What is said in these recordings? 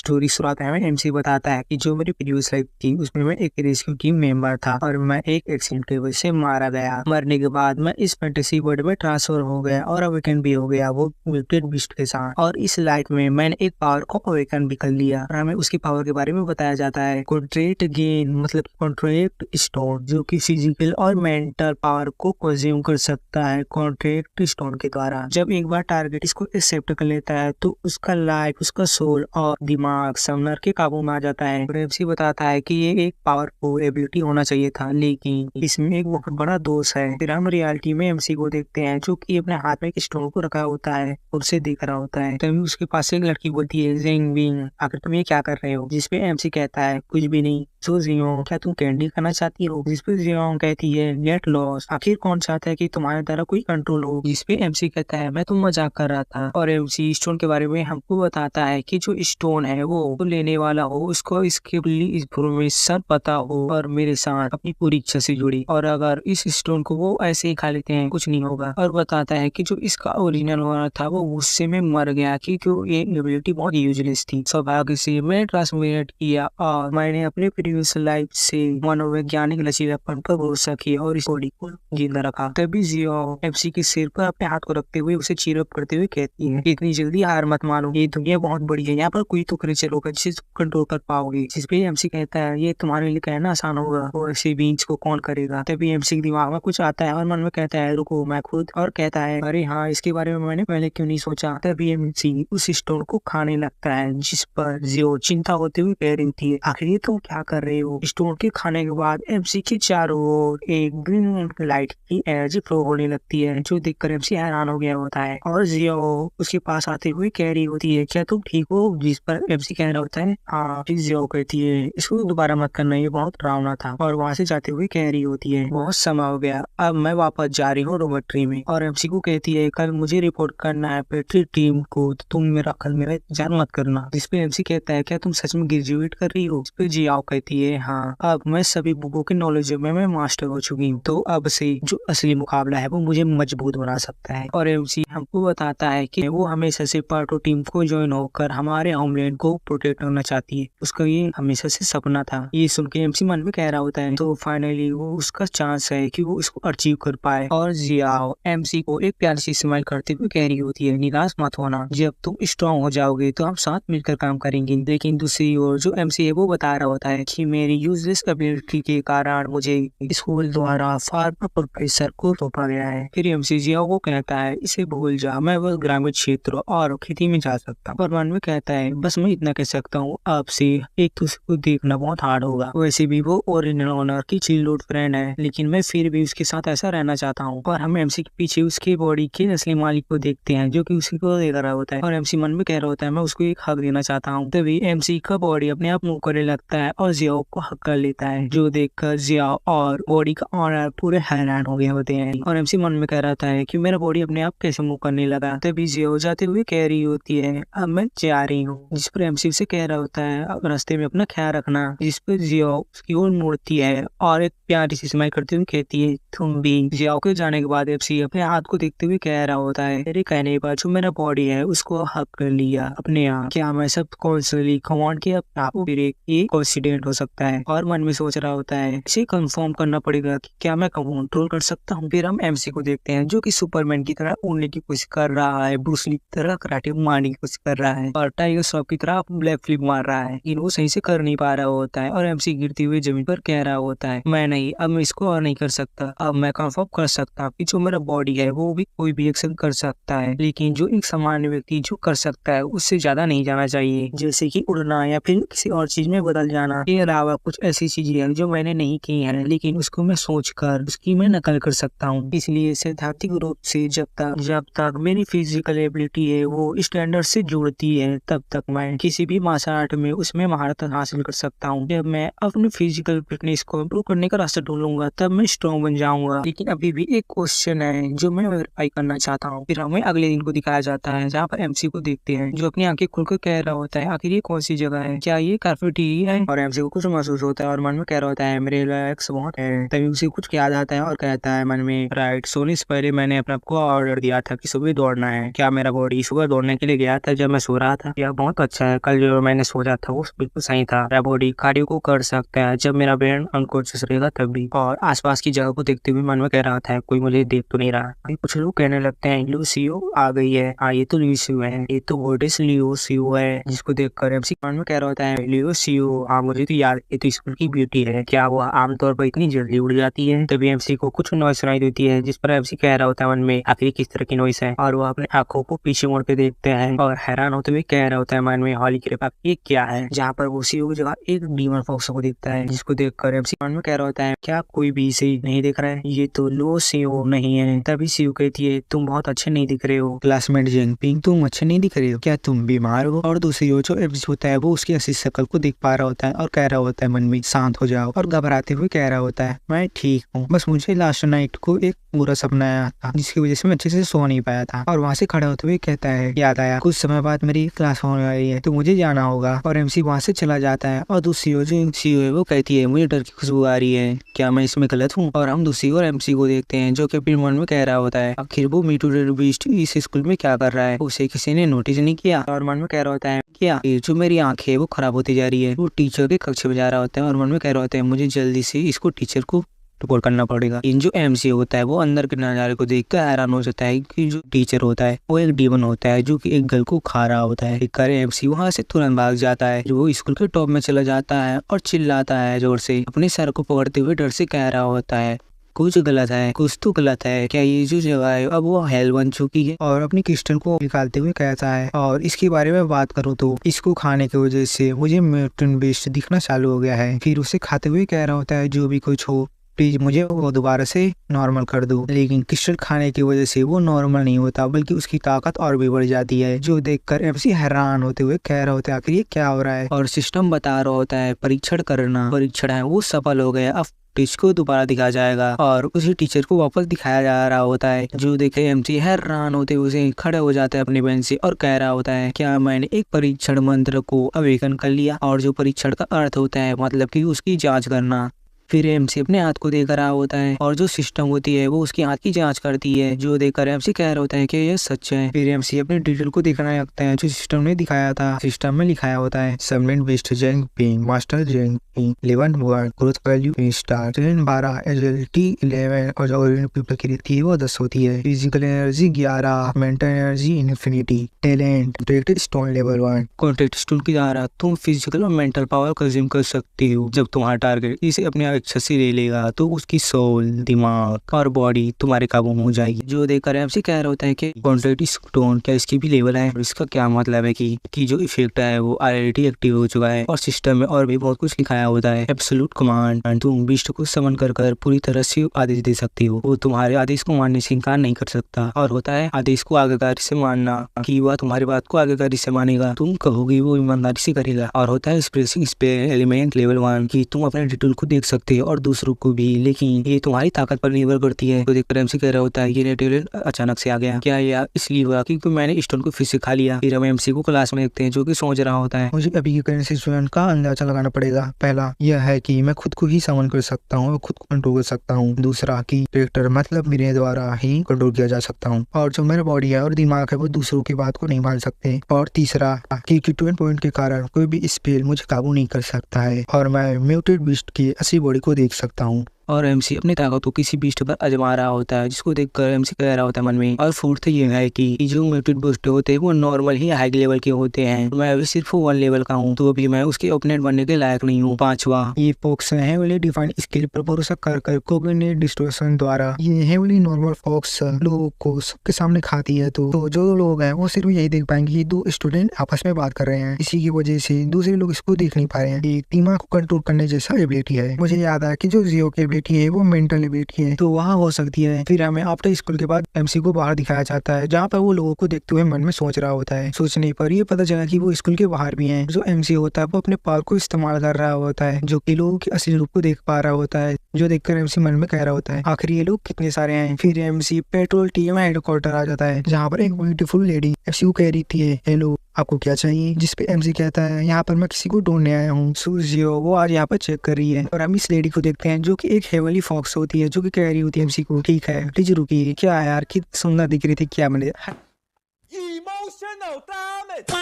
Story शुरुआत में MC बताता है कि जो मेरी प्रीवियस लाइफ थी उसमें मैं एक रेस्क्यू टीम मेंबर था और मैं एक एक्सीडेंट की वजह से मारा गया। मरने के बाद मैं इस फैंटेसी वर्ल्ड में ट्रांसफर हो गया और अवेकन भी हो गया, वो म्यूटेड बीस्ट के साथ। और इस लाइफ में मैंने एक पावर को अवेकन भी कर लिया और हमें उसकी पावर के बारे में बताया जाता है। कॉन्ट्रैक्ट गेन मतलब कॉन्ट्रैक्ट स्टोन, जो कि फिजिकल और मेंटल पावर को कंज्यूम कर सकता है कॉन्ट्रैक्ट स्टोन के द्वारा। जब एक बार टारगेट इसको एक्सेप्ट कर लेता है तो उसका लाइफ, उसका सोल और दिमाग समनर के काबू में आ जाता है। एमसी बताता है कि ये एक पावरफुल एबिलिटी होना चाहिए था, लेकिन इसमें एक बहुत बड़ा दोष है। फिर हम रियलिटी में एमसी को देखते हैं जो कि अपने हाथ में एक स्टोन को रखा होता है और उसे देख रहा होता है। तभी उसके पास एक लड़की बोलती है, जेंग विंग, आखिर तुम ये क्या कर रहे हो? जिसपे एमसी कहता है, कुछ भी नहीं। सो जियोंग, क्या तुम कैंडी खाना चाहती हो? जिसपे जियोंग कहती है, गेट लॉस्ट, आखिर कौन चाहता है कि तुम्हारे द्वारा कोई कंट्रोल हो? जिसपे एमसी कहता है, मैं तुम मजाक कर रहा था। और एमसी स्टोन के बारे में हमको बताता है कि जो स्टोन है वो लेने वाला हो उसको इसके इंफॉर्मेशन पता हो और मेरे साथ अपनी पूरी इच्छा से जुड़ी, और अगर इस स्टोन को वो ऐसे ही खा लेते हैं कुछ नहीं होगा। और बताता है कि जो इसका ओरिजिनल वाला था वो गुस्से में मर गया क्योंकि ये एबिलिटी बहुत यूजलेस थी। सौभाग्य से मैंने ट्रांसमिट किया और मैंने अपने प्रीवियस लाइफ से मनोवैज्ञानिक लचीलापन पर भरोसा किया और इस बॉडी को जिंदा रखा। तभी जियो एमसी के सिर पर अपने हाथ को रखते हुए उसे चीर अप करते हुए कहती है, इतनी जल्दी हार मत मानो, ये दुनिया बहुत बड़ी है, यहाँ पर कोई तो क्रिएचर होगा जिसे कंट्रोल कर पाओगे। जिसपे एमसी कहता है, ये तुम्हारे लिए कहना आसान होगा और ऐसे बीच को कौन करेगा? तभी एमसी के दिमाग में कुछ आता है और मन में कहता है, रुको मैं खुद। और कहता है, अरे हाँ, इसके बारे में मैंने पहले क्यों नहीं सोचा? तभी एमसी उस स्टोन को खाने लगता है, जिस पर जियो चिंता होते हुए कह रही थी, आखिर ये तुम क्या कर रहे हो? स्टोन के खाने के बाद एमसी के चारों ओर एक ग्रीन लाइट की एनर्जी फ्लो होने लगती है, जो देखकर एमसी हैरान हो गया होता है। और जियो उसके पास आते हुए कह रही होती है, क्या तुम ठीक हो? जिस पर एमसी कह रहा होता है, हाँ। जियो कहती है, इसको दोबारा मत करना, ये बहुत डरावना था। और वहाँ से जाते हुए कह रही होती है, बहुत समय हो गया, अब मैं वापस जा रही हूँ रोबोट्री में। और एमसी को कहती है, कल मुझे रिपोर्ट करना है पेट्री टीम को, तो तुम मेरा कल मेरा जान मत करना। जिसपे एमसी कहता है, क्या तुम सच में ग्रेजुएट कर रही हो? इस पे जियाओ कहती है, हाँ, अब मैं सभी बुकों के नॉलेज में मैं मास्टर हो चुकी हूँ, तो अब से जो असली मुकाबला है वो मुझे मजबूत बना सकता है। और एमसी हमको बताता है कि वो हमेशा से पार्टो टीम को ज्वाइन होकर हमारे होमलैंड को प्रोटेक्ट करना चाहती है, उसका ये हमेशा से सपना था। ये सुन के एमसी मन में कह रहा होता है, तो फाइनली वो उसका चांस है कि वो इसको अचीव कर पाए। और जियाओ एमसी को एक प्यारी सी स्माइल करते हुए कह रही होती है, निराश मत होना, जब तुम स्ट्रॉन्ग हो जाओगे तो हम साथ मिलकर काम करेंगे। लेकिन दूसरी ओर जो एमसी है वो बता रहा होता है कि मेरी यूजलेस एबिलिटी के कारण मुझे स्कूल द्वारा फार्मर प्रोफेसर को सौंपा गया है। फिर एमसी जियाओ को कहता है, इसे भूल जा, मैं बस ग्रामीण क्षेत्र और खेती में जा सकता हूँ। और मन में कहता है, बस मैं इतना कह सकता हूँ, आपसे एक दूसरे को देखना बहुत हार्ड होगा। वैसे भी वो ओरिजिनल ओनर की चिल्ड फ्रेंड है, लेकिन मैं फिर भी उसके साथ ऐसा रहना चाहता हूँ। और हम एमसी के पीछे उसके बॉडी के असली मालिक को देखते हैं, जो कि उसी को देख रहा होता है। और एमसी मन में कह रहा होता है, मैं उसको एक हक देना चाहता हूँ। तभी एमसी का बॉडी अपने आप मूव करने लगता है और जियाओ को हक कर लेता है, जो देखकर जियाओ और बॉडी का ऑनर पूरे हैरान हो गए होते हैं। और एमसी मन में कह रहा था कि मेरा बॉडी अपने आप कैसे मूव करने लगा। तभी जियाओ जाते हुए कह रही होती है, अब मैं जा रही हूँ। जिस पर एमसी से कह रहा होता है, अब रास्ते में अपना ख्याल रखना। जिस पर जियाओ उसकी ओर मुड़ती है और एक प्यारी सी स्माइल करते हुए कहती है, तुम भी। जियाओ के जाने के बाद एमसी अपने हाथ को देखते हुए कह रहा होता है, मेरे कहने पर जो मेरा बॉडी है उसको हक कर लिया अपने आप। क्या मैं सब कॉन्सली कमांड किया आपको? फिर एक इंसिडेंट हो सकता है। और मन में सोच रहा होता है, इसे कंफर्म करना पड़ेगा कि क्या मैं कंट्रोल कर सकता हूँ। फिर हम एमसी को देखते हैं जो कि सुपरमैन की तरह उड़ने की कोशिश कर रहा है, ब्रूस ली की तरह कराटे मारने की कोशिश कर रहा है और टाइगर श्रॉफ की तरह ब्लैक फ्लिप मार रहा है, लेकिन वो सही से कर नहीं पा रहा होता है। और एमसी गिरती हुई जमीन पर कह रहा होता है, मैं नहीं, अब मैं इसको और नहीं कर सकता। अब मैं कंफर्म कर सकता हूँ कि जो मेरा बॉडी है वो भी कोई भी एक्शन कर सकता है, लेकिन जो एक सामान्य व्यक्ति जो कर सकता है उससे ज्यादा नहीं जाना चाहिए, जैसे कि उड़ना या फिर किसी और चीज में बदल जाना। के अलावा कुछ ऐसी चीजें हैं जो मैंने नहीं की है, लेकिन उसको मैं सोचकर उसकी मैं नकल कर सकता हूँ। इसलिए सैद्धांतिक रूप से जब तक मेरी फिजिकल एबिलिटी है वो स्टैंडर्ड से जुड़ती है, तब तक मैं किसी भी मार्शल आर्ट में उसमें महारत हासिल कर सकता हूँ। जब मैं अपनी फिजिकल फिटनेस को इम्प्रूव करने का रास्ता ढूंढूंगा तब मैं स्ट्रॉन्ग बन जाऊंगा। लेकिन अभी भी एक क्वेश्चन है जो मैं वेरीफाई करना चाहता हूँ। फिर हमें अगले दिन को दिखाया जाता है जहाँ पर एमसी को देखते हैं जो अपनी आंखें खुलकर कह रहा होता है, आखिर ये कौन सी जगह है? क्या ये कैफेटेरिया है? और एमसी को कुछ महसूस होता है और मन में कह रहा होता है मेरे रिलैक्स बहुत है। तभी उसे कुछ याद आता है और कहता है मन में, राइट, सोने से पहले मैंने अपने आपको ऑर्डर दिया था कि सुबह दौड़ना है। क्या मेरा बॉडी सुबह दौड़ने के लिए गया था जब मैं सो रहा था? यह बहुत अच्छा है। कल जो मैंने सोचा था वो बिल्कुल सही था। मेरा बॉडी कार्डियो को कर सकता है जब मेरा ब्रेन अनकॉन्शियस रहेगा तब भी। और आसपास की जगह को देखते हुए मन में कह रहा था कोई मुझे देख तो नहीं रहा। कुछ लोग कहने लगते हैं लूसियो आ गई है। हाँ, ये तो लूसियो है, ये तो गोडेस लियोसियो है, जिसको देखकर एमसी मन में कह रहा होता है लियोसियो, हाँ मुझे तो याद, ये तो स्कूल की ब्यूटी है। क्या वो आमतौर पर इतनी जल्दी उड़ जाती है? तभी एमसी को कुछ नॉइस सुनाई देती है जिस पर एमसी कह रहा होता है मन में आखिर किस तरह की नॉइस है। और वो अपने आंखों को पीछे मोड़ के देखते हैं और हैरान होते हुए कह रहा होता है मन में, हॉली कृपा ये क्या है? जहाँ पर वो सीओ की जगह एक डीमन फॉक्स को देखता है जिसको देखकर एमसी मन में कह रहा होता है क्या कोई भी इसे नहीं देख रहा है? ये तो लो सीओ नहीं है। तभी सीओ कहती है तुम बहुत अच्छे नहीं दिख रहे हो क्लासमेट जिनपिंग, तुम अच्छे नहीं दिख रहे हो, क्या तुम बीमार हो? और दूसरी ओर जो एमसी होता है वो उसकी असली शक्ल को देख पा रहा होता है और कह रहा होता है मन में शांत हो जाओ, और घबराते हुए कह रहा होता है मैं ठीक हूँ, बस मुझे लास्ट नाइट को एक बुरा सपना आया था जिसकी वजह से मैं अच्छे से सो नहीं पाया था। और वहाँ से खड़े होते हुए कहता है याद आया कुछ समय बाद मेरी क्लास होने वाली है तो मुझे जाना होगा। और एमसी वहाँ से चला जाता है और दूसरी ओर जो सीओ है वो कहती है मुझे डर की खुशबू आ रही है, क्या मैं इसमें गलत हूँ? और हम दूसरी ओर एमसी को देखते हैं जो कि अपने मन में कह रहा होता है आखिर वो म्यूटेड बीस्ट इस स्कूल में क्या कर रहा है, उसे किसी ने नोटिस नहीं किया? और मन में कह रहा होता है क्या जो मेरी आंखें है वो खराब होती जा रही है। वो टीचर के कक्ष में जा रहा होता है और मन में कह रहा होता है मुझे जल्दी से इसको टीचर को रिपोर्ट करना पड़ेगा। इन जो एमसी होता है वो अंदर के नजारे को देखकर हैरान हो जाता है कि जो टीचर होता है वो एक डीमन होता है जो कि एक गर्ल को खा रहा होता है। एमसी वहाँ से तुरंत भाग जाता है, जो वो स्कूल के टॉप में चला जाता है और चिल्लाता है जोर से, अपने सर को पकड़ते हुए डर से कह रहा होता है कुछ गलत है, कुछ तो गलत है, क्या ये जो जगह है अब वो हेल बन चुकी है? और अपनी क्रिस्टल को निकालते हुए कहता है और इसके बारे में बात करूँ तो इसको खाने की वजह से मुझे म्यूटेंट बीस्ट दिखना चालू हो गया है। फिर उसे खाते हुए कह रहा होता है जो भी कुछ हो प्लीज मुझे वो दोबारा से नॉर्मल कर दो। लेकिन क्रिस्टल खाने की वजह से वो नॉर्मल नहीं होता बल्कि उसकी ताकत और भी बढ़ जाती है, जो देखकर एमसी हैरान होते हुए कह रहा होता है आखिर ये क्या हो रहा है? और सिस्टम बता रहा होता है परीक्षण करना, परीक्षण है वो सफल हो गया, अब टीचर को दोबारा दिखाया जाएगा। और उसी टीचर को वापस दिखाया जा रहा होता है, जो देखे एमसी हैरान होते हुए उसे खड़े हो जाता है अपनी बेंच से और कह रहा होता है क्या मैंने एक परीक्षण मंत्र को अवेकन कर लिया? और जो परीक्षण का अर्थ होता है मतलब कि उसकी जांच करना। फिर एमसी अपने हाथ को देख रहा होता है और जो सिस्टम होती है वो उसके हाथ की जांच करती है, जो देखकर एमसी कह रहा होता है कि यह सच है। फिर एमसी अपने डिटेल को दिखाना लगता है जो सिस्टम ने दिखाया था। सिस्टम में लिखाया होता है submit best Jang Ping master Jang Ping 11 word growth value star 12 agility 11 और जो पीपल की रहती है वो 10 होती है। Physical energy 11, mental energy infinity, talent contract stone level 1। Contract stone के द्वारा तुम फिजिकल और मेंटल पावर कंज्यूम कर सकती हो। जब तुम्हारा टारगेट इसे अपने इच्छा से ले लेगा तो उसकी सोल, दिमाग और बॉडी तुम्हारे काबू में हो जाएगी। जो देखकर एमसी कह रहा होता है कि कॉन्ट्रैक्ट स्टोन क्या इसकी भी लेवल है? इसका क्या मतलब है कि जो इफेक्ट है वो ऑलरेडी एक्टिव हो चुका है और सिस्टम में और भी बहुत कुछ लिखाया होता है। एब्सोल्यूट कमांड, तुम बीस्ट को समन कर पूरी तरह से आदेश दे सकती हो, वो तुम्हारे आदेश को मानने से इनकार नहीं कर सकता। और होता है आदेश को आज्ञाकारी से मानना, कि वह तुम्हारी बात को आज्ञाकारी से मानेगा, तुम कहोगी वो ईमानदारी से करेगा। और होता है एक्सप्रेसिंग स्पेल एलिमेंट लेवल 1 की तुम अपने डिटेल को देख सकते हो और दूसरों को भी, लेकिन ये तुम्हारी ताकत पर निर्भर करती है। तो देखकर एमसी कह रहा होता है ये डिटेल अचानक से आ गया, क्या यह इसलिए हुआ क्योंकि मैंने स्टोन को फिर से खा लिया? फिर हम एमसी को क्लास में देखते हैं जो कि सोच रहा होता है मुझे अभी की सिचुएशन का अंदाजा लगाना पड़ेगा। पहला यह है कि मैं खुद को ही समन कर सकता हूँ, खुद को कंट्रोल कर सकता हूँ। दूसरा कि कैरेक्टर मतलब मेरे द्वारा ही कंट्रोल किया जा सकता हूँ, और जो मेरा बॉडी है और दिमाग है वो दूसरों की बात को नहीं मान सकते। और तीसरा कि ट्विन पॉइंट के कारण कोई भी स्पेल मुझे काबू नहीं कर सकता है, और मैं म्यूटेड बीस्ट की असली बॉडी को देख सकता हूँ। और एमसी अपनी ताकत को किसी बीस्ट पर आजमा रहा होता है, जिसको देखकर एमसी कह रहा होता है मन में। और फोर्थ ये है कि जो म्यूटेड बीस्ट होते हैं वो नॉर्मल ही हाई लेवल के होते हैं, मैं अभी सिर्फ 1 लेवल का हूँ, तो अभी मैं उसके ओपोनेंट बनने के लायक नहीं हूँ। पांचवा ये फॉक्स हेवली डिफाइंड स्किल पर भरोसा कर कोग्निटिव डिस्टॉर्शन द्वारा ये हेवली नॉर्मल फॉक्स लोगों को सबके सामने खाती है। तो जो लोग हैं वो सिर्फ यही देख पाएंगे कि 2 स्टूडेंट आपस में बात कर रहे हैं, इसी की वजह से दूसरे लोग इसको देख नहीं पा रहे हैं। ये दिमाग को कंट्रोल करने जैसा एबिलिटी है। मुझे याद आया कि जो जियो की एबिलिटी है वो मेंटल एबिलिटी है, तो वहाँ हो सकती है। फिर हमें आफ्टर स्कूल के बाद एमसी को बाहर दिखाया जाता है, जहाँ पर वो लोगों को देखते हुए मन में सोच रहा होता है। सोचने पर ये पता चला कि वो स्कूल के बाहर भी हैं। जो एमसी होता है वो अपने पावर को इस्तेमाल कर रहा होता है, जो कि लोगों के असली रूप को देख पा रहा होता है, जो देखकर एमसी मन में कह रहा होता है आखिर ये लोग कितने सारे हैं। फिर एमसी पेट्रोल टीम हेडक्वार्टर आ जाता है, जहाँ पर एक ब्यूटीफुल लेडी एमसी को कह रही थी हेलो आपको क्या चाहिए? जिस पे एमसी कहता है यहाँ पर मैं किसी को ढूंढने आया हूँ। सुजियो वो आज यहाँ पर चेक कर रही है और हम इस लेडी को देखते हैं जो कि एक हेवनली फॉक्स होती है, जो कि कह रही होती है एमसी को, ठीक है प्लीज रुकिए, क्या यार कितनी सुंदर दिख रही थी, क्या मिले।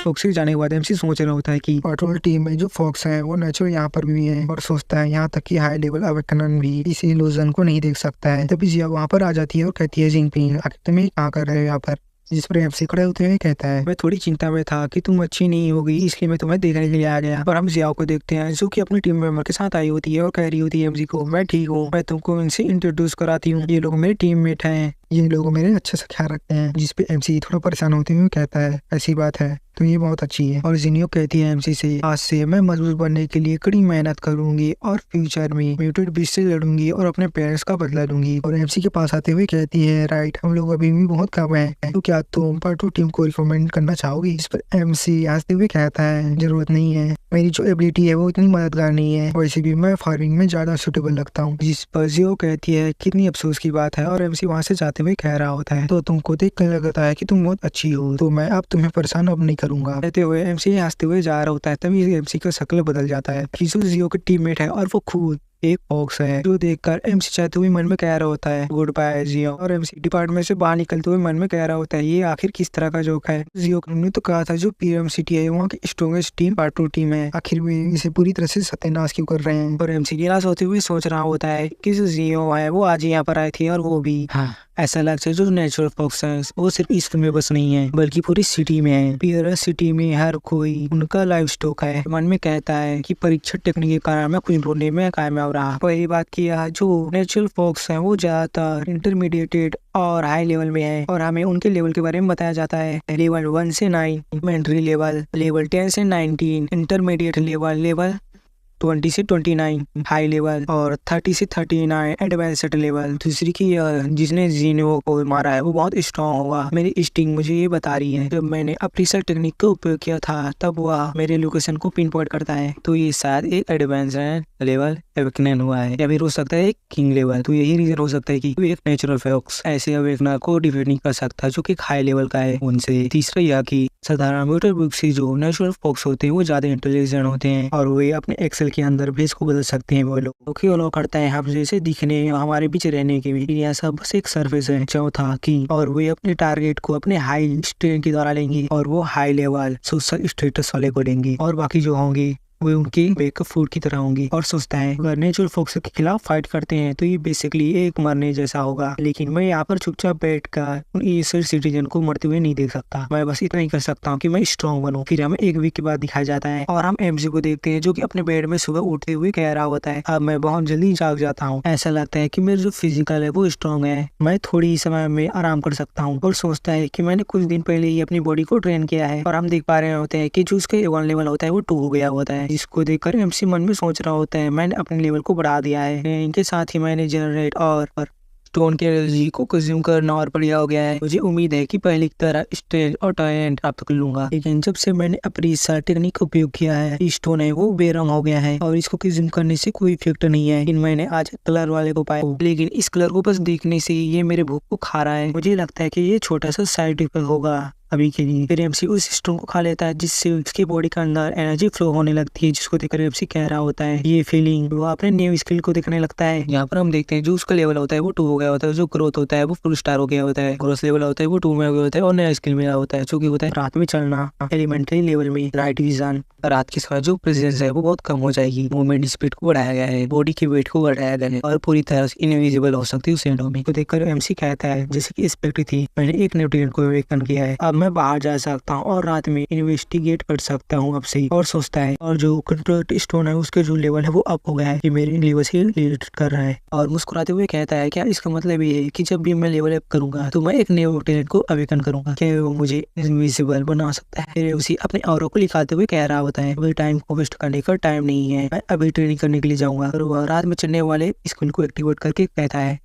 फॉक्स जाने के बाद एमसी सोच रहा होता है कि पेट्रोल टीम में जो फॉक्स है वो नेचुरल यहाँ पर भी है और सोचता है यहाँ तक कि हाई लेवल अवेकनन भी इस इल्यूजन को नहीं देख सकता है। तभी जिया वहाँ पर आ जाती है और कहती है जिंगपिंग आखिर तुम ये क्या कर रहे हो यहाँ पर? जिस पर एमसी खड़े होते हुए कहता है मैं थोड़ी चिंता में था कि तुम अच्छी नहीं होगी, इसलिए मैं तुम्हें देखने के लिए आ गया। और हम जियाओ को देखते हैं जो कि अपने टीम मेंबर के साथ आई होती है और कह रही होती है एमसी को, मैं ठीक हूँ, मैं तुमको इनसे इंट्रोड्यूस कराती हूँ, ये लोग मेरे टीममेट हैं, ये लोग मेरे अच्छे से ख्याल रखते हैं। जिस पे एमसी थोड़ा परेशान होते हुए कहता है ऐसी बात है तो ये बहुत अच्छी है। और जिनियो कहती है एमसी से, आज से मैं मजबूत बनने के लिए कड़ी मेहनत करूंगी और फ्यूचर में म्यूटेड बीस्ट से लड़ूंगी और अपने पेरेंट्स का बदला लूंगी। और एमसी के पास आते हुए कहती है राइट, हम लोग अभी भी बहुत कम हैं, तो क्या तुम पार्ट 2 टीम को रिकमेंड करना चाहोगी? इस पर एमसी हंसते हुए कहता है जरूरत नहीं है, मेरी जो एबिलिटी है वो इतनी मददगार नहीं है, वैसे भी मैं फार्मिंग में ज्यादा सुटेबल लगता हूँ। जिस पर जियो कहती है कितनी अफसोस की बात है और एमसी वहाँ से जाते हुए कह रहा होता है, तो तुमको देख कर लगता है कि तुम बहुत अच्छी हो, तो मैं अब तुम्हें परेशान अब नहीं करूंगा। कहते हुए एमसी हंसते हुए जा रहा होता है, तभी एमसी का शक्ल बदल जाता है। किसु जियो के टीममेट है और वो खुद एक फॉक्स है, जो देखकर एमसी चाहते हुए मन में कह रहा होता है गुड बाय जियो। और एमसी डिपार्टमेंट से बाहर निकलते हुए मन में कह रहा होता है ये आखिर किस तरह का जोक है। जियो ने तो कहा था जो पीएम सिटी है वहाँ की स्ट्रॉन्गेस्ट टीम पार्ट 2 टीम है, आखिर वे इसे पूरी तरह से सत्यानाश क्यों कर रहे हैं। और एमसी निराश होते हुए सोच रहा होता है कि जो जियो है वो आज यहाँ पर आई थी और वो भी ऐसा लगता है जो नेचुरल फॉक्स है वो सिर्फ ईस्ट में बस नहीं है बल्कि पूरी सिटी में है। पीयर सिटी में हर कोई उनका लाइफ स्टॉक है। मन में कहता है कि परीक्षा टेक्निक के कारण मैं कुछ ढूंढने में कामयाब रहा। पहली बात किया जो नेचुरल फॉक्स है वो ज्यादातर इंटरमीडिएटेड और हाई लेवल में है और हमें उनके लेवल के बारे में बताया जाता है। लेवल 1 से 9 एलिमेंट्री लेवल, लेवल 10 से 19 इंटरमीडिएट लेवल, लेवल 20 से 29 हाई लेवल और 30 से 39 एडवांस्ड लेवल। दूसरी की जिसने जियो को मारा है वो बहुत स्ट्रॉन्ग होगा। मेरी स्टिंग मुझे ये बता रही है जब मैंने अप्रीसर टेक्निक का उपयोग किया था तब वह मेरे लोकेशन को पिन पॉइंट करता है, तो ये शायद एक एडवांस्ड लेवल अवेकनन हुआ है या फिर हो सकता है एक किंग लेवल। तो यही रीजन हो सकता है कि एक नेचुरल फॉक्स ऐसे अवेकनर को डिफीट नहीं कर सकता जो कि हाई लेवल का है उनसे। तीसरा यह कि साधारण म्यूटेड बुक से जो नेचुरल फॉक्स होते हैं वो ज्यादा इंटेलिजेंट होते हैं और वे अपने एक्सेल के अंदर बेस को बदल सकते हैं। वो लोग अलाउ करता है हम जैसे दिखने हमारे बीच रहने के भी। यह सब बस एक सर्फेस है। चौथा की और वे अपने टारगेट को अपने हाई स्ट्रेंथ के द्वारा लेंगे और वो हाई लेवल सोशल स्टेटस वाले को देंगे और बाकी जो होंगे वे उनकी बैकअप फूड की तरह होंगी। और सोचता है अगर नेचुरल फॉक्स के खिलाफ फाइट करते हैं तो ये बेसिकली एक मरने जैसा होगा, लेकिन मैं यहाँ पर चुपचाप बैठकर उन ईस्टर्न सिटीजन को मरते हुए नहीं देख सकता। मैं बस इतना ही कर सकता हूँ कि मैं स्ट्रॉन्ग बनूं। फिर हमें एक वीक के बाद दिखाया जाता है और हम एमसी को देखते हैं जो कि अपने बेड में सुबह उठते हुए कह रहा होता है अब मैं बहुत जल्दी जाग जाता हूँ। ऐसा लगता है कि मेरा जो फिजिकल है वो स्ट्रॉन्ग है, मैं थोड़ी समय में आराम कर सकता हूँ। और सोचता है कि मैंने कुछ दिन पहले ही अपनी बॉडी को ट्रेन किया है और हम देख पा रहे होते हैं कि जो उसका A1 लेवल होता है वो 2 हो गया होता है, जिसको देखकर एमसी मन में सोच रहा होता है मैंने अपने लेवल को बढ़ा दिया है। इनके साथ ही मैंने जनरेट और स्टोन के एनर्जी को कंज्यूम करना और बढ़िया हो गया है। मुझे उम्मीद है कि पहले की तरह स्टेज और टैलेंट प्राप्त कर लूंगा, लेकिन जब से मैंने अपनी टेक्निक का उपयोग किया है स्टोन है वो बेरंग हो गया है और इसको कंज्यूम करने से कोई इफेक्ट नहीं है। लेकिन मैंने आज कलर वाले को पाया, लेकिन इस कलर को बस देखने से ये मेरे भूख को खा रहा है। मुझे लगता है कि ये छोटा सा साइड इफेक्ट होगा अभी के लिए। फिर एमसी उस स्टोन को खा लेता है जिससे उसकी बॉडी के अंदर एनर्जी फ्लो होने लगती है, जिसको देखकर एमसी कह रहा होता है ये फीलिंग वो अपने न्यू स्किल को देखने लगता है। यहाँ पर हम देखते हैं जो उसका लेवल होता है वो 2 हो गया होता है, जो ग्रोथ होता है वो फुल स्टार हो गया होता है, ग्रोथ लेवल होता है वो 2 में हो गया होता है और नया स्किल मिला होता है जो कि होता है रात में चलना। एलिमेंट्री लेवल में नाइट विजन, रात के समय जो प्रेजेंस है वो बहुत कम हो जाएगी। मूवमेंट स्पीड को बढ़ाया गया है, बॉडी के वेट को बढ़ाया गया है और पूरी तरह से इनविजिबल हो सकती है उस एंडो में। तो देखकर एमसी कहता है जैसे कि एक्सपेक्ट थी मैंने एक न्यूट्रिएंट को अवेकन किया है, अब मैं बाहर जा सकता हूँ और रात में इन्वेस्टिगेट कर सकता हूँ अब से। और सोचता है और जो कंट्रोल स्टोन है उसके जो लेवल है वो अप हो गया है, कि मेरे लेवल से रिलेट कर रहा है। और मुस्कुराते हुए कहता है क्या इसका मतलब ये है कि जब भी मैं लेवल अप करूंगा तो मैं एक नए टैलेंट को अवेकन करूंगा, क्या वो मुझे इनविजिबल बना सकता है? फिर उसी अपने औरों को लिखाते हुए कह रहा होता है अभी टाइम को वेस्ट करने का टाइम नहीं है, मैं अभी ट्रेनिंग करने के लिए जाऊंगा। और वह रात में चलने वाले स्किल को एक्टिवेट करके कहता है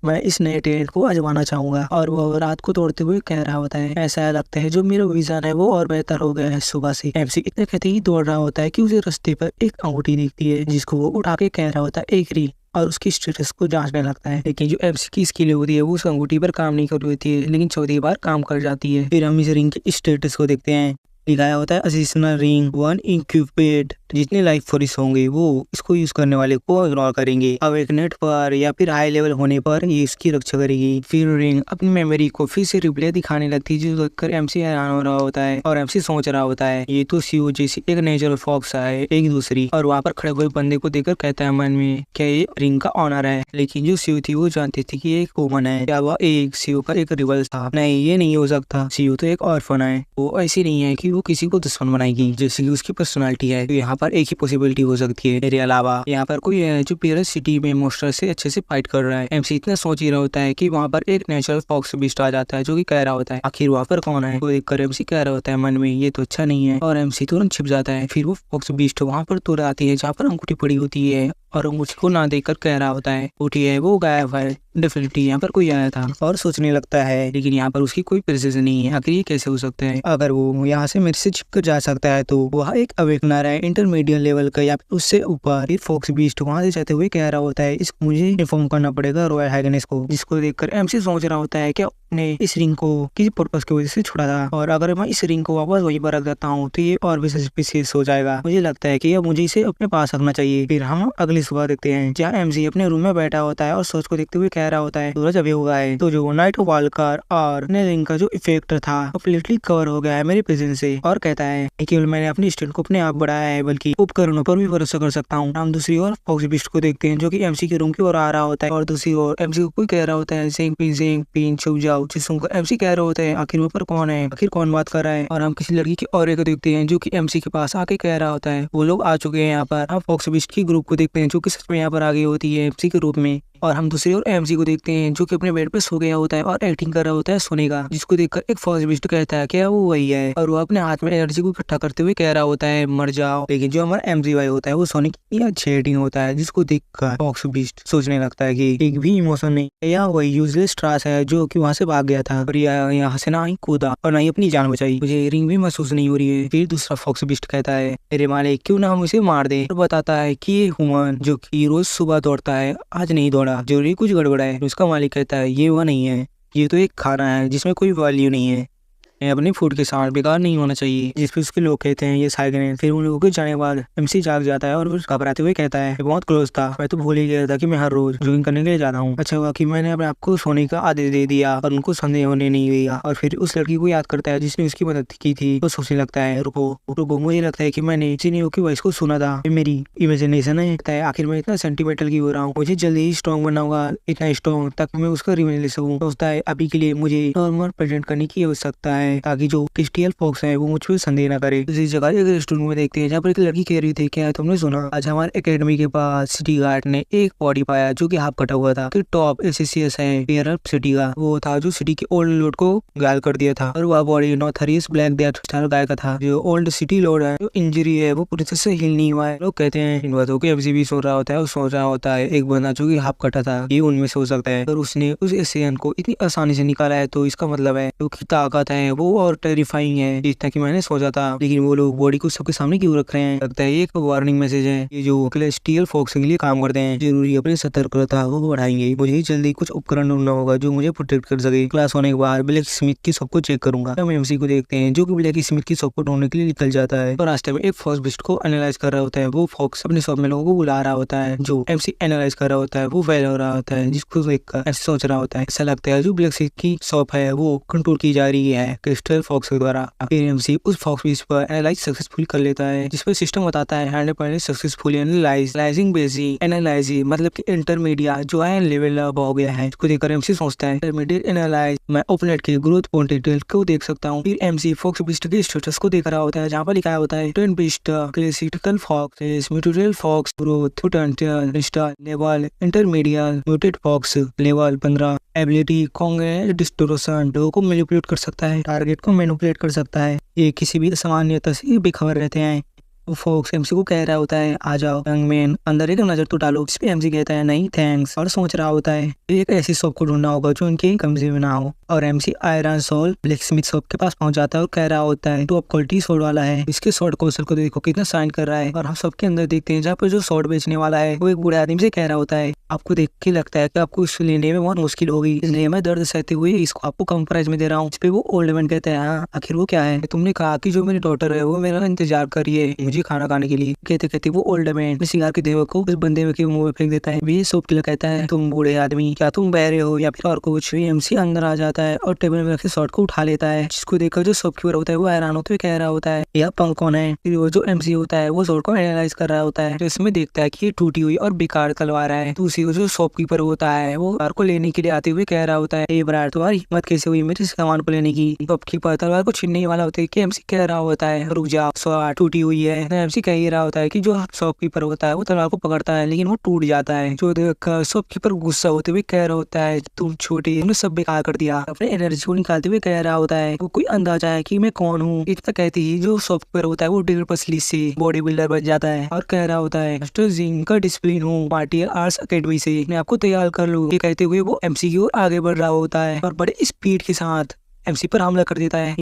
मैं इस नए टैलेंट को आजमाना चाहूंगा। और वो रात को तोड़ते हुए कह रहा होता है ऐसा लगता है जो मेरा विजन है वो और बेहतर हो गया है सुबह से। एमसी इतने कहते ही दौड़ रहा होता है कि उसे रास्ते पर एक अंगूठी दिखती है जिसको वो उठा के कह रहा होता है एक री और उसकी स्टेटस को जांचने लगता है। लेकिन जो एमसी की स्किल होती है वो उस अंगूठी पर काम नहीं कर रही होती है, लेकिन चौथी बार काम कर जाती है। फिर हम इस रिंग के स्टेटस को देखते हैं दिखाया होता है असिस्टेंट रिंग 1 इंक्यूबेट। जितने लाइफ फोर्स होंगे वो इसको यूज करने वाले को इग्नोर करेंगे। अब एक नेट पर या फिर हाई लेवल होने पर ये इसकी रक्षा करेगी। फिर रिंग अपनी मेमोरी को फिर से रिप्ले दिखाने लगती है, जो देखकर एमसी हैरान हो रहा होता है और एमसी सोच रहा होता है ये तो सीओ जैसी एक नेचुरल फॉक्स है एक दूसरी। और वहाँ पर खड़े हुए बंदे को देखकर कहता है मन में क्या ये रिंग का ऑनर है। लेकिन जो सीओ थी वो जानती थी कि ये एक वुमन है, क्या वह एक सीओ का एक रिवल था। नहीं, ये नहीं हो सकता, सीओ तो एक ऑर्फन है, वो ऐसी नहीं है कि वो किसी को दुश्मन बनाएगी जैसे कि उसकी पर्सनालिटी है। तो यहाँ पर एक ही पॉसिबिलिटी हो सकती है, मेरे अलावा यहाँ पर कोई है जो पेरस सिटी में मोस्टर से अच्छे से फाइट कर रहा है। एमसी इतना सोच ही रहा होता है कि वहाँ पर एक नेचुरल फॉक्स बीस्ट आ जाता है जो कि कह रहा होता है आखिर वहाँ पर कौन है। वो देखकर एमसी कह रहा होता है मन में ये तो अच्छा नहीं है, और एमसी तुरंत छिप जाता है। फिर वो फॉक्स बीस्ट वहाँ पर तुरंत आती है जहाँ पर अंगूठी पड़ी होती है और अंगूठी ना देखकर कह रहा होता है उठी है वो गायब है, डेफिनेटली यहाँ पर कोई आया था। और सोचने लगता है लेकिन यहाँ पर उसकी कोई प्रेजेंस नहीं है, आखिर ये कैसे हो सकता है। अगर वो यहाँ से मेरे से छिपकर जा सकता है तो वह एक अवेकनर है इंटरमीडिएट लेवल का या फिर उससे ऊपर। फॉक्स बीस्ट वहाँ से जाते हुए कह रहा होता है इसको मुझे इन्फॉर्म करना पड़ेगा रॉयल हाइगनेस को, जिसको देखकर एमसी सोच रहा होता है क्या ने इस रिंग को किसी पर्पस की वजह से छोड़ा था, और अगर मैं इस रिंग को वापस वहीं पर रख देता हूँ तो ये और भी सस्पिशियस हो जाएगा। मुझे लगता है कि अब मुझे इसे अपने पास रखना चाहिए। फिर हम अगली सुबह देखते हैं जहाँ एमसी अपने रूम में बैठा होता है और सोच को देखते हुए कह रहा होता है सूरज अभी हुआ है तो जो नाइट वॉल्कर और रिंग का जो इफेक्ट था कम्प्लीटली कवर हो गया है मेरी प्रेजेंस से। और कहता है केवल मैंने अपनी स्टेट को अपने आप बढ़ाया है बल्कि उपकरणों पर भी भरोसा कर सकता हूँ। हम दूसरी ओर फॉक्स बीस्ट को देखते हैं जो कि एमसी के रूम की ओर आ रहा होता है और दूसरी ओर एमसी को कोई कह रहा होता है सेंग पिन छुप जाओ, जिसको एमसी कह रहा होता है आखिर वहाँ पर कौन है, आखिर कौन बात कर रहा है। और हम किसी लड़की की और को देखते हैं जो कि एमसी के पास आके कह रहा होता है वो लोग आ चुके हैं यहाँ पर। हम फॉक्स बीस्ट की ग्रुप को देखते हैं जो कि सच में यहाँ पर आ गई होती है एमसी के रूप में। और हम दूसरी ओर एमसी को देखते हैं जो कि अपने बेड पे सो गया होता है और एक्टिंग कर रहा होता है सोने का, जिसको देखकर एक फॉक्स बीस्ट कहता है क्या वो वही है, और वो अपने हाथ में एनर्जी को इकट्ठा करते हुए कह रहा होता है मर जाओ। लेकिन जो हमारा एमजी वाई होता है वो सोने की अच्छी एक्टिंग होता है, जिसको देखकर फॉक्स बीस्ट सोचने लगता है कि एक भी इमोशन नहीं, या वही यूजलेस ट्रास है जो कि वहाँ से भाग गया था और यहाँ से ना ही कूदा और ना ही अपनी जान बचाई, मुझे रिंग भी महसूस नहीं हो रही है। फिर दूसरा फॉक्स बीस्ट कहता है मेरे मालिक क्यों ना हम उसे मार दे, और बताता है कि ये ह्यूमन जो कि रोज सुबह दौड़ता है आज नहीं दौड़ा, जरूरी कुछ गड़बड़ है। उसका मालिक कहता है ये वो नहीं है, ये तो एक खाना है जिसमें कोई वैल्यू नहीं है, अपने फूड के साथ बेकार नहीं होना चाहिए, जिस पे उसके लोग कहते हैं ये साइकिल है। फिर उन लोगों के जाने के बाद एमसी जाग जाता है और घबराते हुए कहता है बहुत क्लोज था, मैं तो भूल ही गया था कि मैं हर रोज जॉगिंग करने के लिए जाता हूँ। अच्छा हुआ कि मैंने अपने आपको सोने का आदेश दे दिया और उनको संदेह होने नहीं दिया। और फिर उस लड़की को याद करता है जिसने उसकी मदद की थी, तो सोचने लगता है रुको मुझे लगता है कि मैंने सीनियो की वॉइस को सुना था, मेरी इमेजिनेशन है, आखिर मैं इतना सेंटिमेंटल क्यों हो रहा हूँ, मुझे जल्दी ही स्ट्रॉन्ग बनना होगा, इतना स्ट्रॉन्ग ताकि मैं उसका रिवेंज ले सकूँ। सोचता है अभी के लिए मुझे नॉर्मल प्रेजेंट करने की आवश्यकता है ताकि जो क्रिस्टियल फॉक्स है वो मुझ पर संदेह न करे। इसी जगह एक रेस्टोरेंट में देखते हैं जहाँ पर एक लड़की कह रही थी क्या तुमने सुना आज हमारे एकेडमी के पास सिटी गार्ड ने एक बॉडी पाया जो कि हाफ कटा हुआ था, कि टॉप एसएससीएस है पेयर सिटी का, वो था जो सिटी के ओल्ड लॉर्ड को घायल कर दिया था, और वह बॉडी नॉथरियस ब्लैक डेथ स्टाइल गाय का था। जो ओल्ड सिटी लॉर्ड है जो इंजरी है वो पूरी तरह से हील नहीं हुआ है। लोग कहते हैं इन बातों के एमसी भी सोच रहा होता है, सोच रहा होता है एक बंदा जो कि हाफ कटा था ये उनमें से हो सकता है, और उसने उस एशियन को इतनी आसानी से निकाला है, तो इसका मतलब है जो की ताकत है वो और टेरिफाइंग है जितना कि मैंने सोचा था। लेकिन वो लोग बॉडी को सबके सामने क्यों रख रहे हैं, लगता है ये एक वार्निंग मैसेज है, ये जो क्लेस्टियल फॉक्स के लिए काम करते हैं जरूरी अपनी सतर्कता वो बढ़ाएंगे। मुझे जल्दी कुछ उपकरण ढूंढना होगा जो मुझे प्रोटेक्ट कर सके। क्लास होने के बाद ब्लैक स्मिथ की शॉप को चेक करूंगा। हम एमसी को देखते हैं जो कि ब्लैक स्मिथ की शॉप को ढूंढने के लिए निकल जाता है, और रास्ते में एक फॉक्स बिस्ट को एनालाइज कर रहा होता है। वो फॉक्स अपने शॉप में लोगों को बुला रहा होता है, जो एमसी एनालाइज कर रहा होता है वो फेल हो रहा होता है, जिसको देखकर ऐसे सोच रहा होता है ऐसा लगता है जो ब्लैक स्मिथ की शॉप है वो कंट्रोल की जा रही है क्रिस्टल फॉक्स के द्वारा। फिर एमसी उस फॉक्स बिस्ट पर एनालाइज सक्सेसफुल कर लेता है, जिस पर सिस्टम बताता है 100% सक्सेसफुल एनालाइजिंग बेसिक एनालाइजिंग मतलब कि इंटरमीडिएट जो है लेवल अप हो गया है। इसको देखकर एमसी सोचता है इंटरमीडिएट एनालाइज मैं ओपनेट के ग्रोथ पोटेंशियल को देख सकता हूँ। फिर एमसी फॉक्स बिस्ट के स्टेटस को देख रहा होता है जहाँ पर लिखा होता है train beast classical fox muted fox growth potential level intermediate muted fox level 15 ability congress distortion लोगों को मैनिपुलेट कर सकता है, टारगेट को मैनिपुलेट कर सकता है, ये किसी भी सामान्यता से बेखबर रहते हैं। फॉक्स एमसी को कह रहा होता है आ जाओ यंगमैन अंदर एक नजर तो डालो, इस पे एमसी कहता है नहीं थैंक्स, और सोच रहा होता है एक ऐसी शॉप को ढूंढना होगा जो इनके कमजे में ना हो। और MC iron soul blacksmith shop के पास पहुंच जाता है और कह रहा होता है टॉप क्वालिटी शॉट वाला है, इसके शॉट कौशल को देखो कितना शाइन कर रहा है। और हम सबके अंदर देखते हैं जहाँ पर जो शॉट बेचने वाला है वो एक बूढ़े आदमी से कह रहा होता है आपको देख के लगता है कि आपको इसको लेने में बहुत मुश्किल होगी, इसलिए मैं दर्द सहते हुए इसको आपको कम प्राइस में दे रहा हूँ। इस पे वो ओल्ड मैन कहते हैं, हाँ आखिर वो क्या है? तुमने कहा कि जो मेरी डॉटर है वो मेरा इंतजार कर रही है मुझे खाना खाने के लिए। कहते कहते वो ओल्ड मैन सिगार के देवर को उस बंदे के मुंह में फेंक देता है। ये शॉपकीपर कहता है, तुम बूढ़े आदमी क्या तुम बहरे हो या फिर और कुछ? एमसी अंदर आ जाता है और टेबल में रखे शॉट को उठा लेता है, जिसको देखकर जो शॉपकीपर होता है वो हैरान होते हुए कह रहा होता है, यह पंख कौन है? फिर वो जो एमसी होता है वो शॉट को एनालाइज कर रहा होता है, तो इसमें देखता है कि ये टूटी हुई और बेकार तलवार है। दूसरी जो शॉपकीपर होता है वो कार को लेने के लिए आते हुए कह रहा होता है, ए ब्रायर तुम्हारी हिम्मत कैसे हुई मेरे सामान को लेने की? शॉपकीपर तलवार को छीनने वाला होता है कि एमसी कह रहा होता है, रुक जा शॉट टूटी हुई है। एमसी कह ही रहा होता है कि जो शॉपकीपर होता है वो तलवार को पकड़ता है लेकिन वो टूट जाता है। जो देखकर शॉपकीपर गुस्सा होते हुए कह रहा होता है, तुम छोटे तुमने सब बेकार कर दिया। अपने एनर्जी को निकालते हुए कह रहा होता है, वो कोई अंदाजा है कि मैं कौन हूँ? इतना कहते ही जो शॉपकीपर होता है वो डिगर पसली से बॉडी बिल्डर बन जाता है और कह रहा होता है, मास्टर जिंग का डिसिप्लिन हूँ मार्टियल आर्ट्स अकेडमी से, मैं आपको तैयार कर लूँ। ये कहते हुए वो एमसी की ओर आगे बढ़ रहा होता है और बड़े स्पीड के साथ एमसी पर हमला कर देता है।